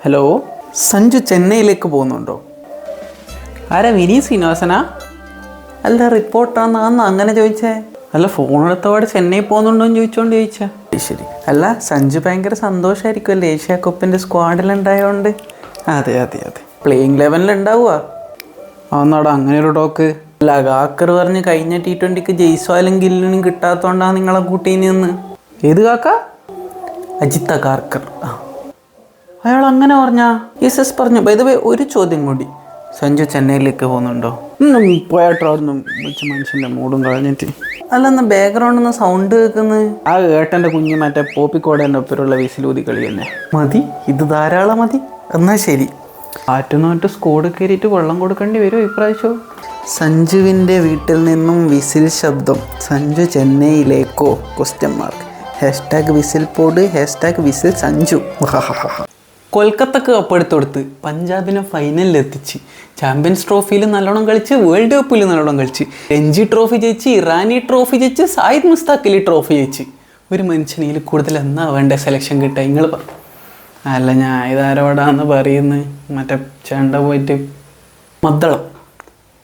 Hello, Sanju ചെന്നൈയിലേക്ക് പോകുന്നുണ്ടോ? ആരാ, വിനീത് ശ്രീനിവാസനാ? അല്ല, റിപ്പോർട്ടറാന്ന് അങ്ങനെ ചോദിച്ചേ? അല്ല, ഫോണെടുത്തപാട് ചെന്നൈ പോകുന്നുണ്ടോ എന്ന് ചോദിച്ചാ. ശരി. അല്ല, സഞ്ജു ഭയങ്കര സന്തോഷമായിരിക്കുമല്ലേ ഏഷ്യ കപ്പിൻ്റെ സ്ക്വാഡിലുണ്ടായതുകൊണ്ട്? അതെ. പ്ലേയിങ് ലെവലിൽ ഉണ്ടാവുക. അന്നാടാ അങ്ങനെ ഒരു ടോക്ക്. അല്ല, കാക്കർ പറഞ്ഞ് കഴിഞ്ഞ T20 ജയ്സ്വാലും ഗില്ലിനും കിട്ടാത്തതുകൊണ്ടാണ് നിങ്ങളെ കൂട്ടീന്ന്. ഏത് കാക്ക? അജിത് അഗാർക്കർ. അയാൾ അങ്ങനെ പറഞ്ഞാ? യെസ് പറഞ്ഞു. ബൈ ദ വേ, ഒരു ചോദ്യം കൂടി. സഞ്ജു ചെന്നൈയിലേക്ക് പോകുന്നുണ്ടോ? പോയാട്ടൊന്നും വിളിച്ച മനുഷ്യൻ്റെ മൂടും കളഞ്ഞിട്ട്. അല്ലെന്ന് ബാക്ക്ഗ്രൗണ്ടിൽ നിന്ന് സൗണ്ട് കേൾക്കുന്നത് ആ ഏട്ടൻ്റെ കുഞ്ഞ് മറ്റേ പോപ്പിക്കോടേൻ്റെ ഒപ്പരുള്ള വിസിലൂതി കളി തന്നെ. മതി, ഇത് ധാരാളം മതി. എന്നാൽ ശരി. ആറ്റുനോറ്റ് സ്കോഡ് കയറിയിട്ട് വെള്ളം കൊടുക്കേണ്ടി വരുമോ ഇപ്രാവശ്യം? സഞ്ജുവിൻ്റെ വീട്ടിൽ നിന്നും വിസിൽ ശബ്ദം. സഞ്ജു ചെന്നൈയിലേക്കോ? #വിസിൽ പോഡ് #വിസിൽ സഞ്ജു. കൊൽക്കത്തക്ക് കപ്പെടുത്ത് കൊടുത്ത് പഞ്ചാബിനെ ഫൈനലിൽ എത്തിച്ച്, ചാമ്പ്യൻസ് ട്രോഫിയിൽ നല്ലോണം കളിച്ച്, വേൾഡ് കപ്പിൽ നല്ലോണം കളിച്ച്, രഞ്ജി ട്രോഫി ജയിച്ച്, ഇറാനി ട്രോഫി ജയിച്ച്, സായിദ് മുസ്താഖ് അലി ട്രോഫി ജയിച്ച്. ഒരു മനുഷ്യനിൽ കൂടുതൽ എന്നാ വേണ്ട സെലക്ഷൻ കിട്ടുക? നിങ്ങൾ അല്ല, ഞാൻ ഇതാരോടാന്ന് പറയുന്നത്? മറ്റേ ചേണ്ട പോയിട്ട്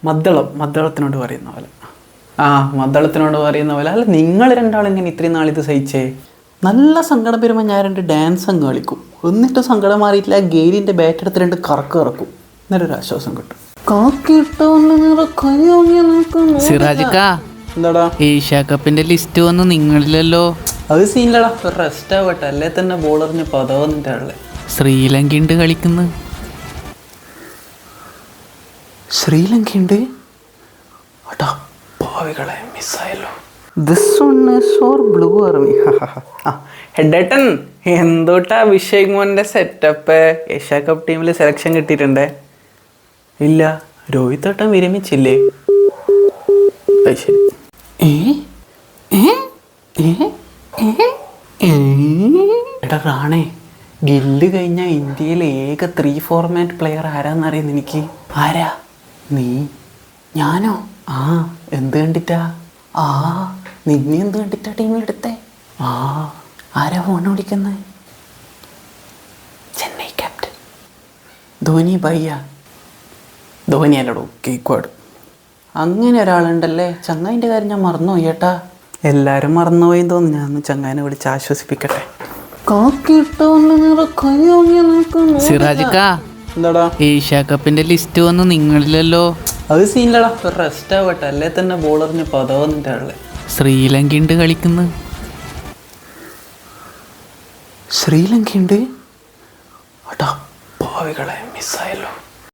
മദ്ദളത്തിനോട് പറയുന്ന പോലെ. മദ്ദളത്തിനോട് പറയുന്ന പോലെ. അല്ല, നിങ്ങൾ രണ്ടാളിങ്ങനെ ഇത്രയും നാളിത് സഹിച്ചേ? നല്ല സങ്കടം വരുമ്പോൾ ഞാൻ 2 ഡാൻസ് അങ്ങ് കളിക്കും. എന്നിട്ട് സങ്കടം മാറിയിട്ടില്ല, ഗെയിലിൻ്റെ ബാറ്റ് എടുത്ത് 2 കറക്ക് ഇറക്കും. എന്നിട്ടൊരു ആശ്വാസം കിട്ടും. എന്താടാ, ഏഷ്യ കപ്പിന്റെ ലിസ്റ്റ് വന്നു നിങ്ങളിലല്ലോ. അത് സീനിലടാ, ഒരു റെസ്റ്റ് ആവട്ടെ. അല്ലേ തന്നെ ബോളറിന് പദവന്നിട്ടാണല്ലേ. ശ്രീലങ്കയുണ്ട് കളിക്കുന്നു. ശ്രീലങ്കയുണ്ട്? അടാ ഭാവികളെ, മിസ്സായല്ലോ. This one is for Blue Army. ഹെഡേട്ടൻ, എന്തോട്ടാ Abhishek മോൻ്റെ സെറ്റപ്പ്? ഏഷ്യ കപ്പ് ടീമിൽ സെലക്ഷൻ കിട്ടിയിട്ടുണ്ടേ? ഇല്ല, രോഹിത് ഏട്ടൻ വിരമിച്ചില്ലേ? ശരി. എടാ റാണേ, ഗില്ല് കഴിഞ്ഞാൽ ഇന്ത്യയിലെ ഏക 3 ഫോർമാറ്റ് പ്ലെയർ ആരാന്നറിയുന്നു എനിക്ക്? ആരാ? നീ? ഞാനോ? എന്ത് കണ്ടിട്ടാ? നിന്നെ എന്ത് കണ്ടിട്ടാ ടീമിലെടുത്തേ? ആരാ ഫോൺ വിളിക്കുന്നത്? ചെന്നൈ ക്യാപ്റ്റൻ ധോനി ഭയ്യ. ധോനി അല്ലടോ, കേക്ക്വാഡ്. അങ്ങനെ ഒരാളുണ്ടല്ലേ? ചങ്ങായിൻ്റെ കാര്യം ഞാൻ മറന്നുപോയി ഏട്ടാ. എല്ലാവരും മറന്നുപോയി തോന്നുന്നു. ഞാൻ ചങ്ങായിനെ വിളിച്ച് ആശ്വസിപ്പിക്കട്ടെ. എന്താടാ, ഏഷ്യ കപ്പിന്റെ ലിസ്റ്റ് വന്നു നിങ്ങളിലല്ലോ. അത് സീനിലടാ, ഒരു റെസ്റ്റ് ആവട്ടെ. അല്ലേ തന്നെ ബോളറിന് പദവന്നിട്ടാണല്ലേ. ശ്രീലങ്കയുണ്ട് കളിക്കുന്നു. ശ്രീലങ്കയുണ്ട്? അടാ ഭാവികളെ, മിസ്സായല്ലോ.